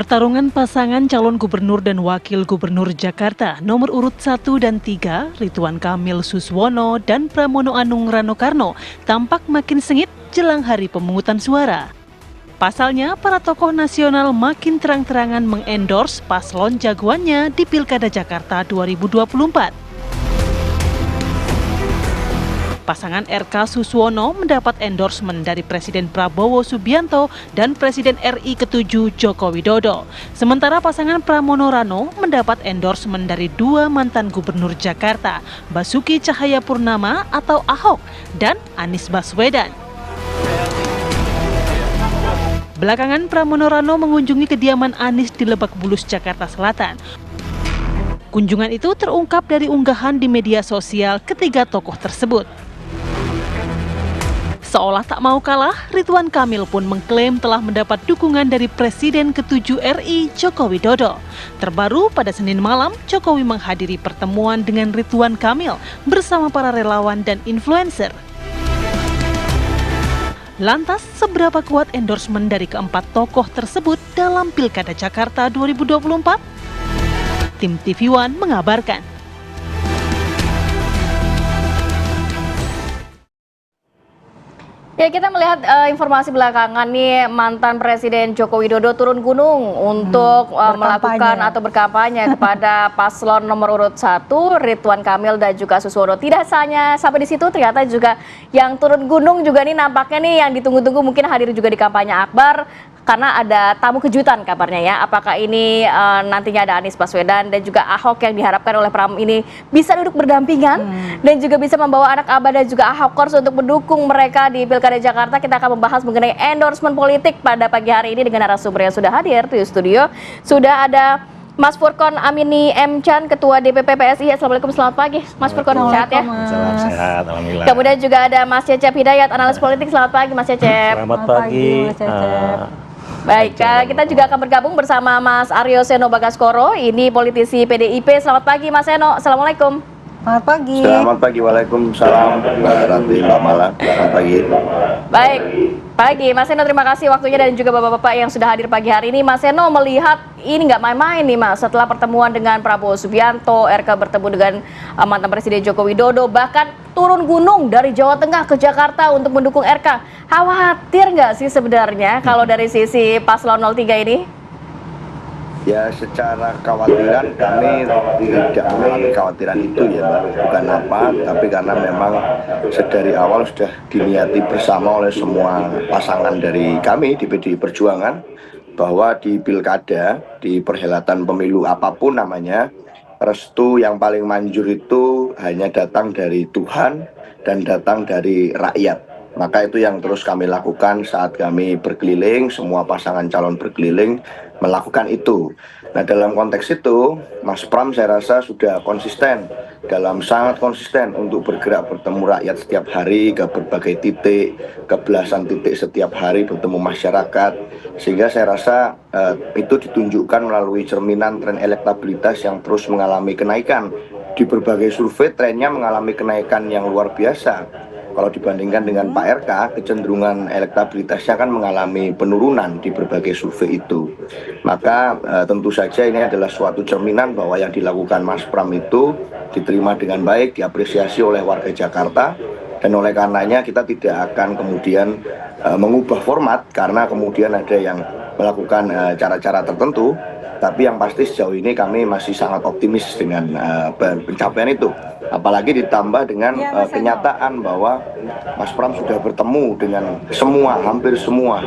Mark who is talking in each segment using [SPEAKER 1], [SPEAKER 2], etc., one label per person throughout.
[SPEAKER 1] Pertarungan pasangan calon gubernur dan wakil gubernur Jakarta nomor urut 1 dan 3, Ridwan Kamil Suswono dan Pramono Anung Rano Karno tampak makin sengit jelang hari pemungutan suara. Pasalnya, para tokoh nasional makin terang-terangan mengendorse paslon jagoannya di Pilkada Jakarta 2024. Pasangan RK Suswono mendapat endorsement dari Presiden Prabowo Subianto dan Presiden RI ke-7 Joko Widodo. Sementara pasangan Pramono Rano mendapat endorsement dari dua mantan gubernur Jakarta, Basuki Cahayapurnama atau Ahok dan Anies Baswedan. Belakangan Pramono Rano mengunjungi kediaman Anies di Lebak Bulus, Jakarta Selatan. Kunjungan itu terungkap dari unggahan di media sosial ketiga tokoh tersebut. Seolah tak mau kalah, Ridwan Kamil pun mengklaim telah mendapat dukungan dari Presiden ke-7 RI Joko Widodo. Terbaru pada Senin malam, Jokowi menghadiri pertemuan dengan Ridwan Kamil bersama para relawan dan influencer. Lantas, seberapa kuat endorsement dari keempat tokoh tersebut dalam Pilkada Jakarta 2024? Tim TV One mengabarkan.
[SPEAKER 2] Ya, kita melihat informasi belakangan nih, mantan Presiden Joko Widodo turun gunung untuk melakukan atau berkampanye kepada paslon nomor urut 1, Ridwan Kamil dan juga Suswono. Tidak hanya sampai di situ, ternyata juga yang turun gunung juga nih nampaknya nih yang ditunggu-tunggu mungkin hadir juga di kampanye akbar. Karena ada tamu kejutan kabarnya ya, apakah ini nantinya ada Anies Baswedan dan juga Ahok yang diharapkan oleh Pram ini bisa duduk berdampingan dan juga bisa membawa anak Abah dan juga Ahokers untuk mendukung mereka di Pilkada Jakarta. Kita akan membahas mengenai endorsement politik pada pagi hari ini dengan narasumber yang sudah hadir di studio. Sudah ada Mas Furkon Amini M. Chan, Ketua DPP PSI. Assalamualaikum, selamat pagi Mas Furkon, sehat ya?
[SPEAKER 3] Sehat, alhamdulillah.
[SPEAKER 2] Kemudian juga ada Mas Cecep Hidayat, analis politik. Selamat pagi Mas Cecep.
[SPEAKER 3] Selamat pagi.
[SPEAKER 2] Baik, kita juga akan bergabung bersama Mas Aryo Seno Bagaskoro, ini politisi PDIP. Selamat pagi Mas Seno, Assalamualaikum.
[SPEAKER 4] Selamat pagi.
[SPEAKER 5] Selamat pagi, waalaikumsalam. Mbak Rati, Mbak Mala, selamat pagi.
[SPEAKER 2] Baik, pagi Mas Seno, terima kasih waktunya dan juga bapak-bapak yang sudah hadir pagi hari ini. Mas Seno melihat ini nggak main-main nih Mas, setelah pertemuan dengan Prabowo Subianto, RK bertemu dengan mantan Presiden Joko Widodo, bahkan turun gunung dari Jawa Tengah ke Jakarta untuk mendukung RK. Khawatir nggak sih sebenarnya kalau dari sisi paslon 03 ini?
[SPEAKER 5] Ya, secara kekhawatiran kami tidak mengalami kekhawatiran itu ya Mbak. Bukan apa, tapi karena memang sedari awal sudah diniati bersama oleh semua pasangan dari kami di PDI Perjuangan bahwa di pilkada, di perhelatan pemilu apapun namanya, restu yang paling manjur itu hanya datang dari Tuhan dan datang dari rakyat. Maka itu yang terus kami lakukan saat kami berkeliling, semua pasangan calon berkeliling melakukan itu. Nah, dalam konteks itu, Mas Pram saya rasa sudah konsisten, sangat konsisten untuk bergerak bertemu rakyat setiap hari ke berbagai titik, ke belasan titik setiap hari bertemu masyarakat. Sehingga saya rasa itu ditunjukkan melalui cerminan tren elektabilitas yang terus mengalami kenaikan. Di berbagai survei trennya mengalami kenaikan yang luar biasa. Kalau dibandingkan dengan Pak RK, kecenderungan elektabilitasnya kan mengalami penurunan di berbagai survei itu. Maka tentu saja ini adalah suatu cerminan bahwa yang dilakukan Mas Pram itu diterima dengan baik, diapresiasi oleh warga Jakarta. Dan oleh karenanya kita tidak akan kemudian mengubah format karena kemudian ada yang melakukan cara-cara tertentu. Tapi yang pasti sejauh ini kami masih sangat optimis dengan pencapaian itu. Apalagi ditambah dengan kenyataan bahwa Mas Pram sudah bertemu dengan hampir semua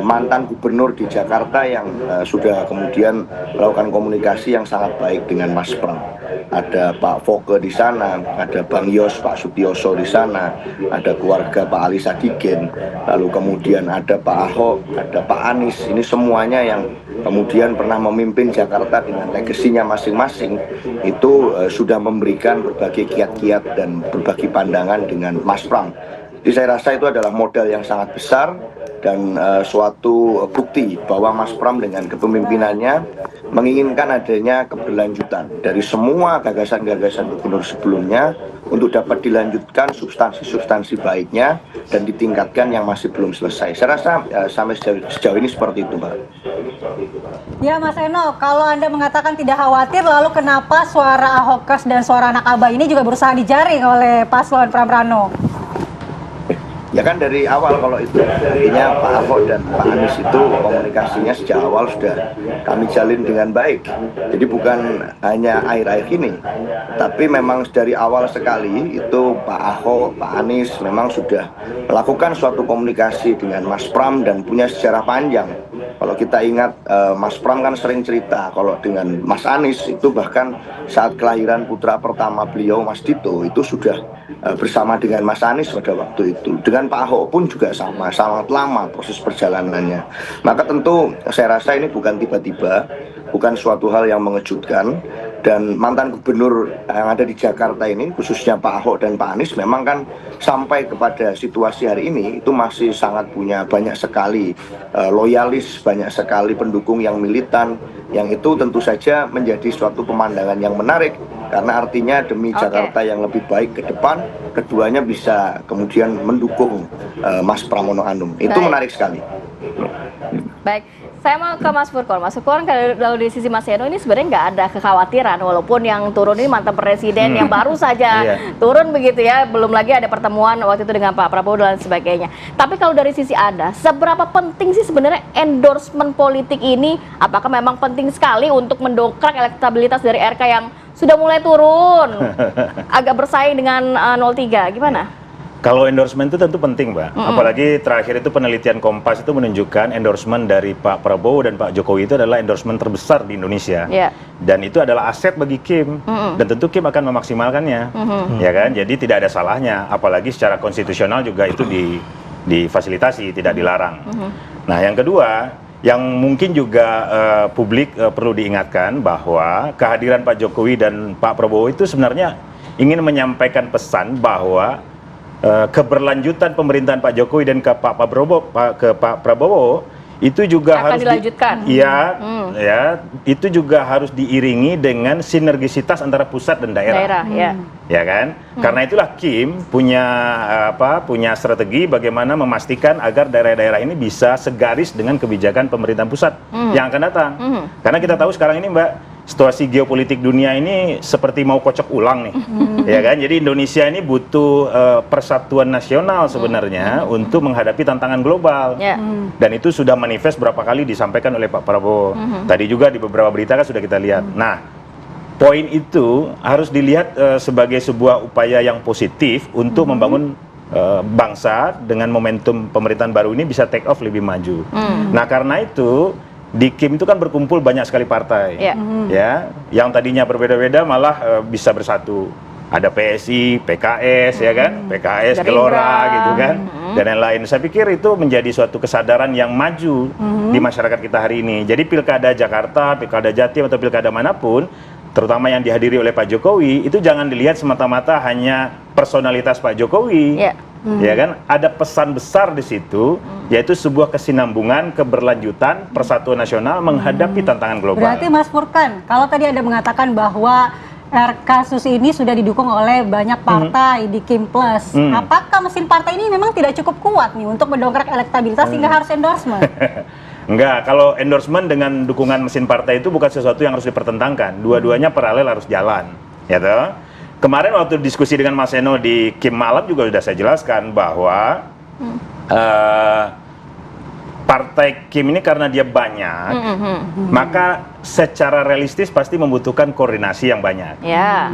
[SPEAKER 5] mantan gubernur di Jakarta yang sudah kemudian melakukan komunikasi yang sangat baik dengan Mas Pram. Ada Pak Foke di sana, ada Bang Yos, Pak Sutioso di sana, ada keluarga Pak Ali Sadikin, lalu kemudian ada Pak Ahok, ada Pak Anies. Ini semuanya yang kemudian pernah memimpin Jakarta dengan legasinya masing-masing, itu sudah memberikan berbagai kiat-kiat dan berbagi pandangan dengan Mas Pram. Jadi saya rasa itu adalah modal yang sangat besar dan suatu bukti bahwa Mas Pram dengan kepemimpinannya menginginkan adanya keberlanjutan dari semua gagasan-gagasan gubernur sebelumnya untuk dapat dilanjutkan substansi-substansi baiknya dan ditingkatkan yang masih belum selesai. Saya rasa sampai sejauh ini seperti itu, Mbak.
[SPEAKER 4] Ya, Mas Eno, kalau Anda mengatakan tidak khawatir, lalu kenapa suara Ahokers dan suara anak Abah ini juga berusaha dijaring oleh paslon Pram Rano?
[SPEAKER 5] Ya kan dari awal kalau itu artinya Pak Ahok dan Pak Anies itu komunikasinya sejak awal sudah kami jalin dengan baik. Jadi bukan hanya akhir-akhir ini, tapi memang dari awal sekali itu Pak Ahok, Pak Anies memang sudah melakukan suatu komunikasi dengan Mas Pram dan punya sejarah panjang. Kalau kita ingat Mas Pram kan sering cerita kalau dengan Mas Anies itu bahkan saat kelahiran putra pertama beliau Mas Dito itu sudah bersama dengan Mas Anies pada waktu itu. Dengan Pak Ahok pun juga sama, sangat lama proses perjalanannya. Maka tentu saya rasa ini bukan tiba-tiba, bukan suatu hal yang mengejutkan. Dan mantan gubernur yang ada di Jakarta ini, khususnya Pak Ahok dan Pak Anies, memang kan sampai kepada situasi hari ini itu masih sangat punya banyak sekali loyalis, banyak sekali pendukung yang militan, yang itu tentu saja menjadi suatu pemandangan yang menarik karena artinya demi Jakarta yang lebih baik ke depan, keduanya bisa kemudian mendukung Mas Pramono Anung. Itu menarik sekali.
[SPEAKER 2] Baik, saya mau ke Mas Furqon. Mas Furqon, kalau di sisi Mas Eno ini sebenarnya nggak ada kekhawatiran, walaupun yang turun ini mantan presiden yang baru saja turun begitu ya, belum lagi ada pertemuan waktu itu dengan Pak Prabowo dan sebagainya. Tapi kalau dari sisi Anda, seberapa penting sih sebenarnya endorsement politik ini? Apakah memang penting sekali untuk mendongkrak elektabilitas dari RK yang sudah mulai turun, agak bersaing dengan 03, gimana?
[SPEAKER 3] Kalau endorsement itu tentu penting, Mbak. Apalagi terakhir itu penelitian Kompas itu menunjukkan endorsement dari Pak Prabowo dan Pak Jokowi itu adalah endorsement terbesar di Indonesia. Dan itu adalah aset bagi Kim. Dan tentu Kim akan memaksimalkannya. Ya kan? Jadi tidak ada salahnya. Apalagi secara konstitusional juga itu difasilitasi, tidak dilarang. Nah, yang kedua, yang mungkin juga publik perlu diingatkan bahwa kehadiran Pak Jokowi dan Pak Prabowo itu sebenarnya ingin menyampaikan pesan bahwa keberlanjutan pemerintahan Pak Jokowi dan ke Pak Prabowo itu juga
[SPEAKER 2] akan
[SPEAKER 3] harus
[SPEAKER 2] dilanjutkan.
[SPEAKER 3] Ya, itu juga harus diiringi dengan sinergisitas antara pusat dan daerah. Ya kan? Karena itulah Kim punya strategi bagaimana memastikan agar daerah-daerah ini bisa segaris dengan kebijakan pemerintahan pusat yang akan datang. Karena kita tahu sekarang ini, Mbak, situasi geopolitik dunia ini seperti mau kocok ulang nih, ya kan? Jadi Indonesia ini butuh persatuan nasional sebenarnya untuk menghadapi tantangan global, dan itu sudah manifest berapa kali disampaikan oleh Pak Prabowo. Tadi juga di beberapa berita kan sudah kita lihat. Nah, poin itu harus dilihat sebagai sebuah upaya yang positif untuk membangun bangsa dengan momentum pemerintahan baru ini bisa take off lebih maju. Nah, karena itu di Kim itu kan berkumpul banyak sekali partai, ya, yang tadinya berbeda-beda malah bisa bersatu. Ada PSI, PKS, ya kan, PKS, Gelora, gitu kan, dan lain-lain. Saya pikir itu menjadi suatu kesadaran yang maju di masyarakat kita hari ini. Jadi pilkada Jakarta, pilkada Jatim atau pilkada manapun, terutama yang dihadiri oleh Pak Jokowi, itu jangan dilihat semata-mata hanya personalitas Pak Jokowi. Ya kan, ada pesan besar di situ, yaitu sebuah kesinambungan, keberlanjutan, persatuan nasional menghadapi tantangan global.
[SPEAKER 4] Berarti Mas Furqon, kalau tadi Anda mengatakan bahwa kasus ini sudah didukung oleh banyak partai di Kim Plus, apakah mesin partai ini memang tidak cukup kuat nih untuk mendongkrak elektabilitas sehingga harus endorsement?
[SPEAKER 3] Enggak, kalau endorsement dengan dukungan mesin partai itu bukan sesuatu yang harus dipertentangkan. Dua-duanya paralel harus jalan, ya toh? Kemarin waktu diskusi dengan Mas Eno di Kim Malam juga sudah saya jelaskan bahwa partai Kim ini karena dia banyak, maka secara realistis pasti membutuhkan koordinasi yang banyak.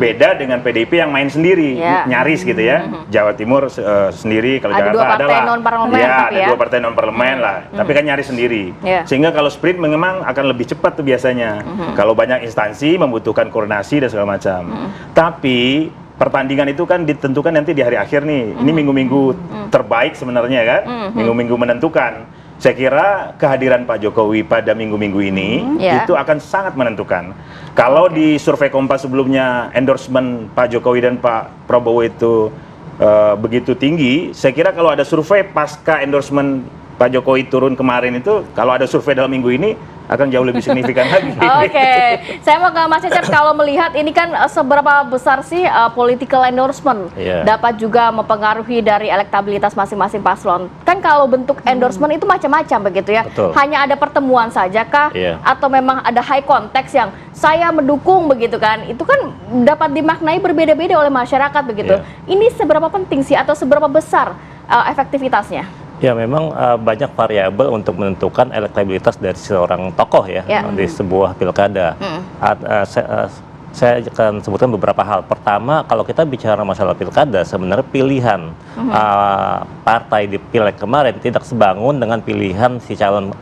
[SPEAKER 3] Beda dengan PDIP yang main sendiri, nyaris gitu ya. Jawa Timur sendiri, kalau
[SPEAKER 2] ada
[SPEAKER 3] Jakarta adalah
[SPEAKER 2] ada
[SPEAKER 3] dua partai non parlemen lah, tapi kan nyaris sendiri. Sehingga kalau sprint memang akan lebih cepat tuh biasanya. Kalau banyak instansi membutuhkan koordinasi dan segala macam. Tapi pertandingan itu kan ditentukan nanti di hari akhir nih. Ini minggu-minggu terbaik sebenarnya kan, minggu-minggu menentukan. Saya kira kehadiran Pak Jokowi pada minggu-minggu ini itu akan sangat menentukan. Kalau di survei Kompas sebelumnya endorsement Pak Jokowi dan Pak Prabowo itu begitu tinggi, saya kira kalau ada survei pasca endorsement Pak Jokowi turun kemarin itu, kalau ada survei dalam minggu ini akan jauh lebih signifikan lagi.
[SPEAKER 2] Oke, saya mau ke Mas Cecep, kalau melihat ini kan seberapa besar sih political endorsement dapat juga mempengaruhi dari elektabilitas masing-masing paslon. Kan kalau bentuk endorsement itu macam-macam begitu ya.
[SPEAKER 6] Betul.
[SPEAKER 2] Hanya ada pertemuan saja kah? Atau memang ada high context yang saya mendukung begitu kan? Itu kan dapat dimaknai berbeda-beda oleh masyarakat begitu. Ini seberapa penting sih atau seberapa besar efektivitasnya?
[SPEAKER 6] Ya memang banyak variabel untuk menentukan elektabilitas dari seorang tokoh ya di sebuah pilkada. Saya akan sebutkan beberapa hal. Pertama, kalau kita bicara masalah pilkada, sebenarnya pilihan partai di pileg kemarin tidak sebangun dengan pilihan si calon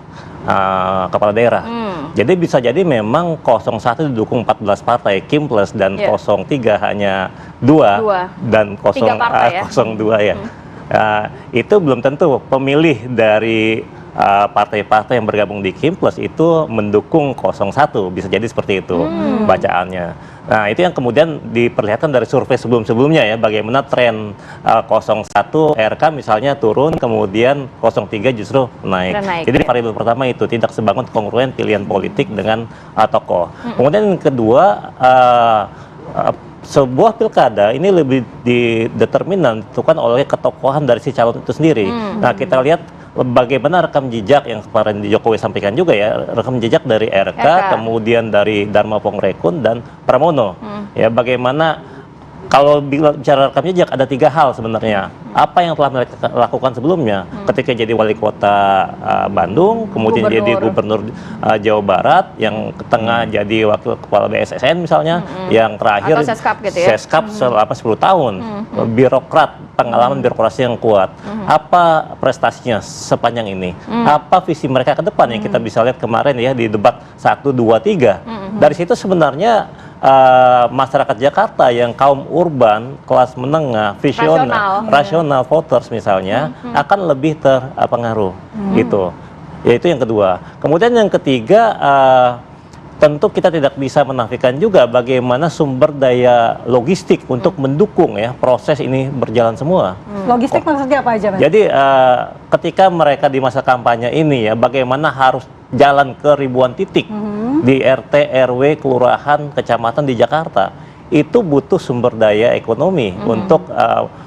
[SPEAKER 6] kepala daerah. Jadi bisa jadi memang 01 didukung 14 partai, Kim Plus, dan 03 hanya 2 dan 02 ya. Itu belum tentu pemilih dari partai-partai yang bergabung di Kim Plus itu mendukung 01, bisa jadi seperti itu bacaannya. Nah itu yang kemudian diperlihatkan dari survei sebelum-sebelumnya ya, bagaimana tren 01 RK misalnya turun, kemudian 03 justru naik. Jadi variabel pertama itu tidak sebangun kongruen pilihan politik dengan tokoh. Kemudian yang kedua, sebuah pilkada ini lebih dideterminan tentukan oleh ketokohan dari si calon itu sendiri. Nah kita lihat bagaimana rekam jejak yang kemarin Jokowi sampaikan juga ya, rekam jejak dari RK, kemudian dari Dharma Pongrekun dan Pramono. Ya bagaimana kalau bicara rekam jejak ada 3 hal sebenarnya. Apa yang telah mereka lakukan sebelumnya, ketika jadi wali kota Bandung, kemudian jadi gubernur Jawa Barat, yang tengah jadi wakil kepala BSSN misalnya, yang terakhir Seskap selama 10 tahun, birokrat, pengalaman birokrasi yang kuat. Apa prestasinya sepanjang ini? Apa visi mereka ke depan yang kita bisa lihat kemarin ya di debat 1, 2, 3. Dari situ sebenarnya masyarakat Jakarta yang kaum urban, kelas menengah, visioner, rasional voters misalnya akan lebih terpengaruh. Gitu. Yaitu yang kedua. Kemudian yang ketiga, tentu kita tidak bisa menafikan juga bagaimana sumber daya logistik untuk mendukung ya proses ini berjalan semua.
[SPEAKER 4] Logistik maksudnya apa aja, Mas?
[SPEAKER 6] Jadi ketika mereka di masa kampanye ini ya, bagaimana harus jalan ke ribuan titik di RT, RW, kelurahan, kecamatan di Jakarta, itu butuh sumber daya ekonomi untuk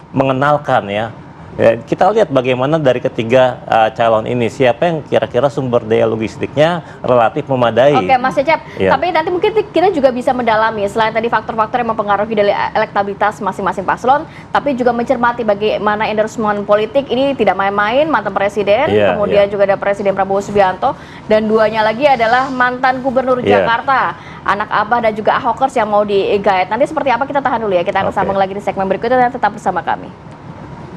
[SPEAKER 6] mengenalkan ya. Kita lihat bagaimana dari ketiga calon ini, siapa yang kira-kira sumber daya logistiknya relatif memadai.
[SPEAKER 2] Oke, Mas Cecep, tapi nanti mungkin kita juga bisa mendalami selain tadi faktor-faktor yang mempengaruhi dari elektabilitas masing-masing paslon, tapi juga mencermati bagaimana endorsement politik ini tidak main-main, mantan presiden, kemudian juga ada Presiden Prabowo Subianto, dan duanya lagi adalah mantan gubernur Jakarta, anak Abah dan juga Ahokers yang mau digait. Nanti seperti apa kita tahan dulu ya, kita akan sambung lagi di segmen berikutnya dan tetap bersama kami.